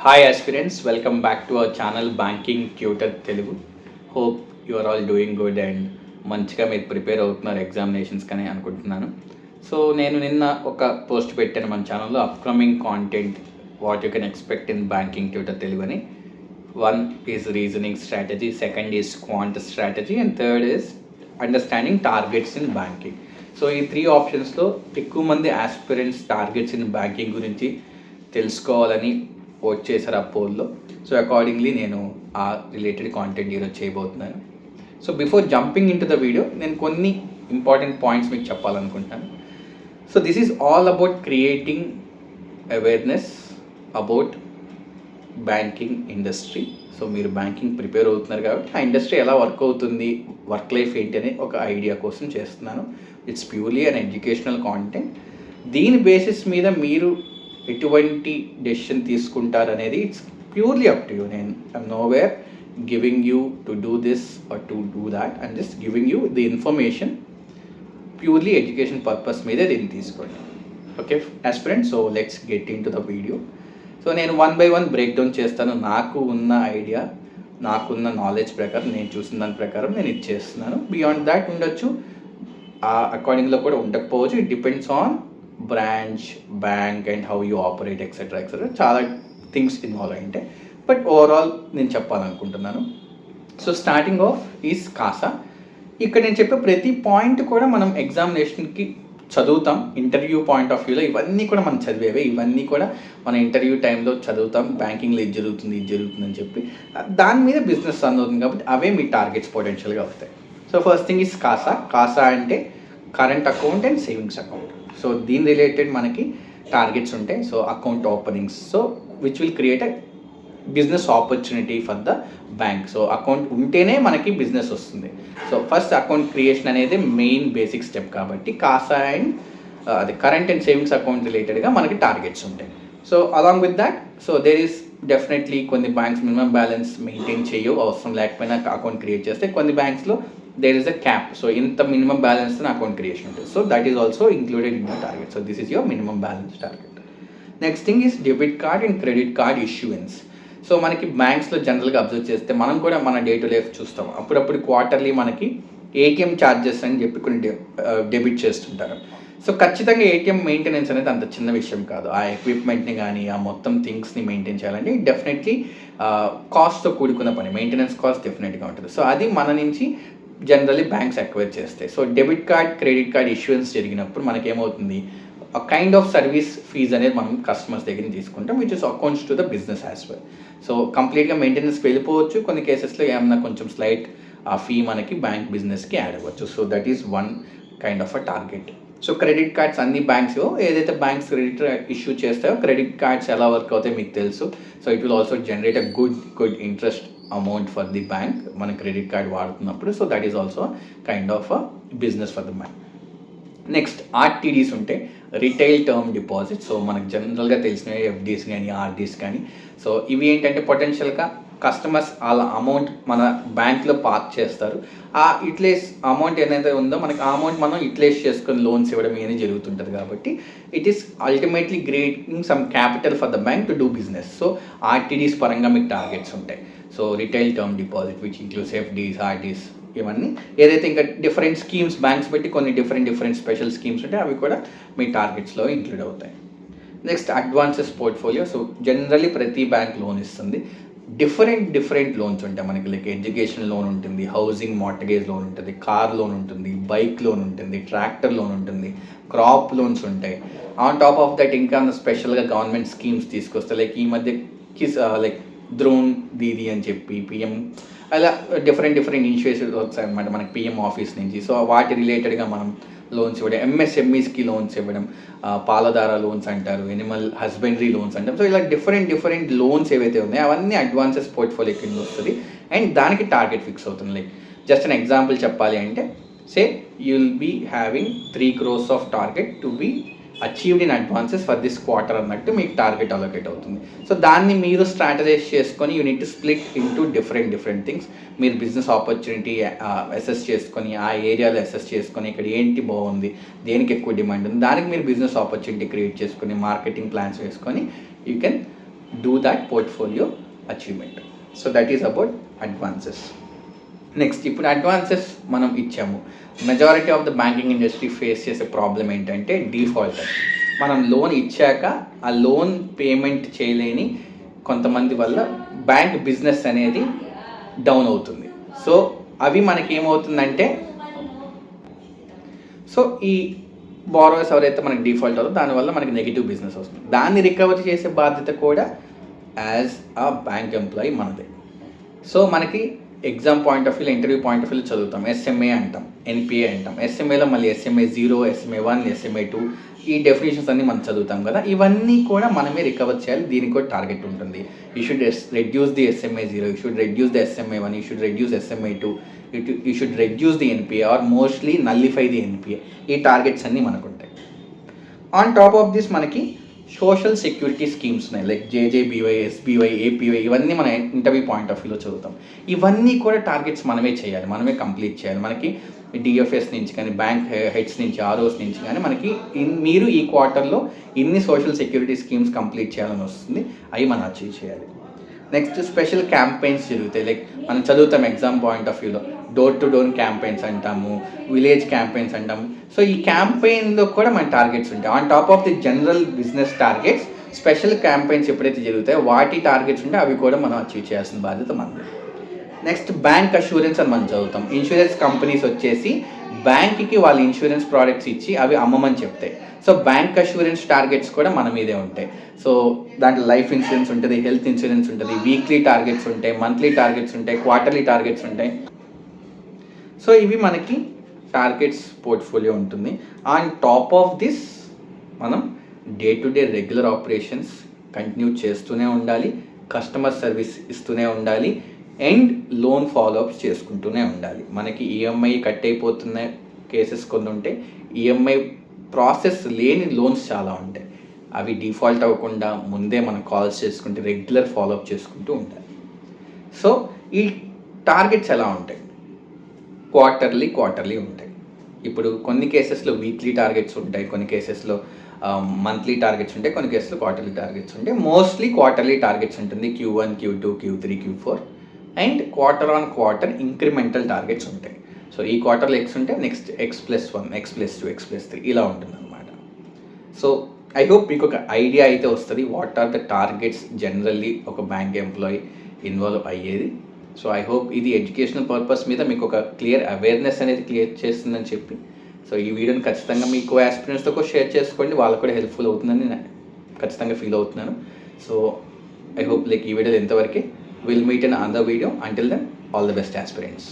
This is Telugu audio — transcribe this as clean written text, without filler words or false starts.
Hi aspirants, welcome back to our channel banking tutor Telugu. Hope you are all doing good and మంచిగా మీరు ప్రిపేర్ అవుతున్నారు ఎగ్జామినేషన్స్ కానీ అనుకుంటున్నాను. సో నేను నిన్న ఒక పోస్ట్ పెట్టాను మన ఛానల్లో, upcoming content what you can expect in banking tutor Telugu అని. One is reasoning strategy, second is quant strategy and third is understanding targets in banking. So ఈ త్రీ ఆప్షన్స్లో ఎక్కువ మంది ఆస్పిరెంట్స్ టార్గెట్స్ ఇన్ బ్యాంకింగ్ గురించి తెలుసుకోవాలని ఓట్ చేశారు ఆ పోల్లో. సో అకార్డింగ్లీ నేను ఆ రిలేటెడ్ కాంటెంట్ ఈరోజు చేయబోతున్నాను. So before jumping in to the video నేను కొన్ని ఇంపార్టెంట్ పాయింట్స్ మీకు చెప్పాలనుకుంటున్నాను. So this is all about creating awareness about banking industry. So మీరు బ్యాంకింగ్ ప్రిపేర్ అవుతున్నారు కాబట్టి ఆ ఇండస్ట్రీ ఎలా వర్క్ అవుతుంది, వర్క్ లైఫ్ ఏంటి అనే ఒక ఐడియా కోసం చేస్తున్నాను. It's purely an educational content. దీని బేసిస్ మీద మీరు ఎటువంటి డెసిషన్ తీసుకుంటారనేది it's purely up to you. నేను I'm nowhere giving you to do this or to do that. I'm just giving you the information purely education purpose మీదే దీన్ని తీసుకోండి. Okay aspirants, so let's get into the video. So నేను one by one break down చేస్తాను. నాకు ఉన్న ఐడియా, నాకున్న నాలెడ్జ్ ప్రకారం, నేను చూసిన దాని ప్రకారం నేను ఇది చేస్తున్నాను. బియాండ్ దాట్ ఉండొచ్చు, అకార్డింగ్లో కూడా ఉండకపోవచ్చు. It depends on branch, bank and how you operate etcetera etcetera, చాలా థింగ్స్ ఇన్వాల్వ్ అయి ఉంటాయి. బట్ ఓవరాల్ నేను చెప్పాలనుకుంటున్నాను. So starting off is CASA. ఇక్కడ నేను చెప్పే ప్రతి పాయింట్ కూడా మనం ఎగ్జామినేషన్కి చదువుతాం. ఇంటర్వ్యూ పాయింట్ ఆఫ్ వ్యూలో ఇవన్నీ కూడా మనం చదివేవే, ఇవన్నీ కూడా మన ఇంటర్వ్యూ టైంలో చదువుతాం. బ్యాంకింగ్లో ఇది జరుగుతుంది అని చెప్పి దాని మీద బిజినెస్ రన్ అవుతుంది కాబట్టి అవే మీ టార్గెట్స్ పొటెన్షియల్గా అవుతాయి. So first thing is CASA. CASA అంటే current account and savings account. So దీని రిలేటెడ్ మనకి టార్గెట్స్ ఉంటాయి. So account openings, so which will create a business opportunity for the bank. So account ఉంటేనే మనకి బిజినెస్ వస్తుంది. సో ఫస్ట్ అకౌంట్ క్రియేషన్ అనేది మెయిన్ బేసిక్ స్టెప్ కాబట్టి కాసా అండ్ అది కరెంట్ అండ్ సేవింగ్స్ అకౌంట్ రిలేటెడ్గా మనకి టార్గెట్స్ ఉంటాయి. So along with that, so there is definitely కొన్ని బ్యాంక్స్ మినిమం బ్యాలెన్స్ మెయింటైన్ చేయవు, అవసరం లేకపోయినా అకౌంట్ క్రియేట్ చేస్తే. కొన్ని బ్యాంక్స్లో there is a cap, so ఇంత మినిమం బ్యాలెన్స్ అకౌంట్ క్రియేషన్ ఉంటుంది. So that is also included in your target. So this is your minimum balance target. Next thing is debit card and credit card issuance. So మనకి బ్యాంక్స్లో జనరల్గా అబ్జర్వ్ చేస్తే మనం కూడా మన డే టు లైఫ్ చూస్తాం. అప్పుడప్పుడు క్వార్టర్లీ మనకి ఏటీఎం ఛార్జెస్ అని చెప్పి కొన్ని డెబిట్ చేస్తుంటారు. సో ఖచ్చితంగా ఏటీఎం మెయింటెనెన్స్ అనేది అంత చిన్న విషయం కాదు. ఆ ఎక్విప్మెంట్ని కానీ ఆ మొత్తం థింగ్స్ని మెయింటైన్ చేయాలంటే డెఫినెట్లీ కాస్ట్తో కూడుకున్న పని, మెయింటెనెన్స్ కాస్ట్ డెఫినెట్గా ఉంటుంది. సో అది మన నుంచి జనరల్లీ బ్యాంక్స్ అక్వైర్ చేస్తాయి. So debit card, credit card issuance జరిగినప్పుడు మనకేమవుతుంది, ఆ కైండ్ ఆఫ్ సర్వీస్ ఫీజ్ అనేది మనం కస్టమర్స్ దగ్గర తీసుకుంటాం, which is accounts to the business as well. So కంప్లీట్గా మెయింటెనెన్స్కి వెళ్ళిపోవచ్చు. కొన్ని కేసెస్లో ఏమన్నా కొంచెం స్లైట్ ఆ ఫీ మనకి బ్యాంక్ బిజినెస్కి యాడ్ అవ్వచ్చు. So that is one kind of a target. So credit cards అన్ని బ్యాంక్స్, ఏదైతే బ్యాంక్స్ క్రెడిట్ ఇష్యూ చేస్తాయో క్రెడిట్ కార్డ్స్ ఎలా వర్క్ అవుతాయో మీకు తెలుసు. So it will also generate a good interest amount for the bank మన క్రెడిట్ కార్డ్ వాడుతున్నప్పుడు. So that is also kind of a business for the bank. Next RTDs ఉంటాయి, రిటైల్ టర్మ్ డిపాజిట్. సో మనకు జనరల్గా తెలిసినవి ఎఫ్డీస్ కానీ ఆర్డీస్ కానీ. సో ఇవి ఏంటంటే పొటెన్షియల్గా కస్టమర్స్ వాళ్ళ అమౌంట్ మన బ్యాంక్లో పార్క్ చేస్తారు. ఆ యూటిలైజ్ అమౌంట్ ఏదైతే ఉందో మనకి ఆ అమౌంట్ మనం యూటిలైజ్ చేసుకొని లోన్స్ ఇవ్వడం అనేది జరుగుతుంటుంది. కాబట్టి it is ultimately creating some capital for the bank to do business. So RTDs పరంగా మీకు టార్గెట్స్ ఉంటాయి. So retail term deposit which includes FDs, RDs, ఇవన్నీ ఏదైతే ఇంకా డిఫరెంట్ స్కీమ్స్ బ్యాంక్స్ పెట్టి కొన్ని డిఫరెంట్ స్పెషల్ స్కీమ్స్ ఉంటాయి, అవి కూడా మీ టార్గెట్స్లో ఇంక్లూడ్ అవుతాయి. Next advances portfolio. So generally ప్రతి బ్యాంక్ లోన్ ఇస్తుంది. డిఫరెంట్ లోన్స్ ఉంటాయి మనకి. లైక్ ఎడ్యుకేషన్ లోన్ ఉంటుంది, హౌసింగ్ మార్టగేజ్ లోన్ ఉంటుంది, కార్ లోన్ ఉంటుంది, బైక్ లోన్ ఉంటుంది, ట్రాక్టర్ లోన్ ఉంటుంది, క్రాప్ లోన్స్ ఉంటాయి. ఆన్ టాప్ ఆఫ్ దట్ ఇంకా స్పెషల్గా గవర్నమెంట్ స్కీమ్స్ తీసుకొస్తాయి. లైక్ ఈ మధ్య లైక్ ద్రోన్ దీది అని చెప్పి పిఎం, అలా డిఫరెంట్ ఇనిషియేటివ్స్ వస్తాయి అనమాట మనకి పిఎం ఆఫీస్ నుంచి. సో వాటి రిలేటెడ్గా మనం లోన్స్ ఇవ్వడం, ఎంఎస్ఎంఈస్కి లోన్స్ ఇవ్వడం, పాలధార లోన్స్ అంటారు, ఎనిమల్ హస్బెండరీ లోన్స్ అంటారు. సో ఇలా డిఫరెంట్ లోన్స్ ఏవైతే ఉన్నాయో అవన్నీ అడ్వాన్సెస్ పోర్ట్ఫోలియో కింద వస్తుంది అండ్ దానికి టార్గెట్ ఫిక్స్ అవుతుంది. లైక్ జస్ట్ అన్ ఎగ్జాంపుల్ చెప్పాలి అంటే, say you will be having 3 crores of target to be achieved in advances for this quarter అన్నట్టు మీకు టార్గెట్ అలొకేట్ అవుతుంది. సో దాన్ని మీరు స్ట్రాటజైజ్ చేసుకొని you need to split into different things. మీరు బిజినెస్ ఆపర్చునిటీ అసెస్ చేసుకొని, ఆ ఏరియాలో అసెస్ చేసుకొని, ఇక్కడ ఏంటి బాగుంది, దేనికి ఎక్కువ డిమాండ్ ఉంది, దానికి మీరు బిజినెస్ ఆపర్చునిటీ క్రియేట్ చేసుకొని, మార్కెటింగ్ ప్లాన్స్ వేసుకొని you can do that portfolio achievement. So that is about advances. Next ఇప్పుడు అడ్వాన్సెస్ మనం ఇచ్చాము. Majority of the banking industry face చేసే ప్రాబ్లం ఏంటంటే డిఫాల్టర్. మనం లోన్ ఇచ్చాక ఆ లోన్ పేమెంట్ చేయలేని కొంతమంది వల్ల బ్యాంక్ బిజినెస్ అనేది డౌన్ అవుతుంది. సో అవి మనకేమవుతుందంటే, సో ఈ బారోవర్స్ ఎవరైతే మనకి డిఫాల్ట్ అవుతుందో దానివల్ల మనకి నెగిటివ్ బిజినెస్ వస్తుంది. దాన్ని రికవర్ చేసే బాధ్యత కూడా యాజ్ ఆ బ్యాంక్ ఎంప్లాయీ మనదే. సో మనకి exam point of view, interview point of view చదువుతాం, ఎస్ఎంఏ అంటాం, ఎన్పిఏ అంటాం. ఎస్ఎంఏలో మళ్ళీ ఎస్ఎంఏ 0, ఎస్ఎంఏ 1, ఎస్ఎంఏ 2 ఈ డెఫినేషన్స్ అన్నీ మనం చదువుతాం కదా. ఇవన్నీ కూడా మనమే రికవర్ చేయాలి. దీనికి కూడా టార్గెట్ ఉంటుంది. You should reduce the SMA 0, you should reduce the SMA 1, you should reduce SMA 2, you should reduce the NPA or mostly nullify the NPA. ఈ టార్గెట్స్ అన్నీ మనకు ఉంటాయి. ఆన్ టాప్ ఆఫ్ దిస్ మనకి సోషల్ సెక్యూరిటీ స్కీమ్స్ ఉన్నాయి, లైక్ జేజేబీవై, ఎస్బీవై, ఏపీవై. ఇవన్నీ మన ఇంటర్వ్యూ పాయింట్ ఆఫ్ వ్యూలో చదువుతాం. ఇవన్నీ కూడా టార్గెట్స్ మనమే చేయాలి, మనమే కంప్లీట్ చేయాలి. మనకి డిఎఫ్ఎస్ నుంచి కానీ, బ్యాంక్ హెడ్స్ నుంచి, ఆర్ఓస్ నుంచి కానీ మనకి మీరు ఈ క్వార్టర్లో ఇన్ని సోషల్ సెక్యూరిటీ స్కీమ్స్ కంప్లీట్ చేయాలని వస్తుంది. అవి మనం అచీవ్ చేయాలి. నెక్స్ట్ స్పెషల్ క్యాంపెయిన్స్ జరుగుతాయి, లైక్ మనం చదువుతాం ఎగ్జామ్ పాయింట్ ఆఫ్ వ్యూలో డోర్ టు డోర్ క్యాంపెయిన్స్ అంటాము, విలేజ్ క్యాంపెయిన్స్ అంటాము. సో ఈ క్యాంపెయిన్లో కూడా మన టార్గెట్స్ ఉంటాయి. On top of the general business targets, special campaigns ఎప్పుడైతే జరుగుతాయో వాటి టార్గెట్స్ ఉంటే అవి కూడా మనం అచీవ్ చేయాల్సిన బాధ్యత మనది. నెక్స్ట్ బ్యాంక్ అష్యూరెన్స్ అని మనం చదువుతాం. ఇన్సూరెన్స్ కంపెనీస్ వచ్చేసి బ్యాంక్కి వాళ్ళ ఇన్సూరెన్స్ ప్రోడక్ట్స్ ఇచ్చి అవి అమ్మమని చెప్తాయి. సో బ్యాంక్ అష్యూరెన్స్ టార్గెట్స్ కూడా మన మీదే ఉంటాయి. సో దాంట్లో లైఫ్ ఇన్సూరెన్స్ ఉంటుంది, హెల్త్ ఇన్సూరెన్స్ ఉంటుంది, వీక్లీ టార్గెట్స్ ఉంటాయి, మంత్లీ టార్గెట్స్ ఉంటాయి, క్వార్టర్లీ టార్గెట్స్ ఉంటాయి. సో ఇవి మనకి టార్గెట్స్ పోర్ట్ఫోలియో ఉంటుంది. ఆన్ టాప్ ఆఫ్ దిస్ మనం day to day regular operations continue చేస్తూనే ఉండాలి, కస్టమర్ సర్వీస్ ఇస్తూనే ఉండాలి, అండ్ లోన్ ఫాలోఅప్స్ చేసుకుంటూనే ఉండాలి. మనకి ఈఎంఐ కట్ అయిపోతున్న కేసెస్ కొన్ని ఉంటాయి, ఈఎంఐ ప్రాసెస్ లేని లోన్స్ చాలా ఉంటాయి. అవి డిఫాల్ట్ అవ్వకుండా ముందే మనం కాల్స్ చేసుకుంటే రెగ్యులర్ ఫాలోఅప్ చేసుకుంటూ ఉండాలి. సో ఈ టార్గెట్స్ ఎలా ఉంటాయి? క్వార్టర్లీ ఉంటాయి. ఇప్పుడు కొన్ని కేసెస్లో వీక్లీ టార్గెట్స్ ఉంటాయి, కొన్ని కేసెస్లో మంత్లీ టార్గెట్స్ ఉంటాయి, కొన్ని కేసెస్లో క్వార్టర్లీ టార్గెట్స్ ఉంటాయి. మోస్ట్లీ క్వార్టర్లీ టార్గెట్స్ ఉంటుంది, Q1, Q2, Q3, Q4, and quarter on quarter incremental targets ఉంటాయి. సో ఈ క్వార్టర్లో X ఉంటే నెక్స్ట్ X+1, X+2, X+3 ఇలా ఉంటుంది అనమాట. సో ఐ హోప్ మీకు ఒక ఐడియా అయితే వస్తుంది what are the targets generally ఒక బ్యాంక్ ఎంప్లాయీ ఇన్వాల్వ్ అయ్యేది. సో ఐ హోప్ ఇది ఎడ్యుకేషనల్ పర్పస్ మీద మీకు ఒక క్లియర్ అవేర్నెస్ అనేది క్లియర్ చేస్తుందని చెప్పి, సో ఈ వీడియోని ఖచ్చితంగా మీకు ఆస్పిరెంట్స్తో కూడా షేర్ చేసుకోండి, వాళ్ళకు కూడా హెల్ప్ఫుల్ అవుతుందని నేను ఖచ్చితంగా ఫీల్ అవుతున్నాను. సో ఐ హోప్ లైక్ ఈ వీడియోలో ఎంతవరకే. We'll meet in another video. Until then, all the best aspirants.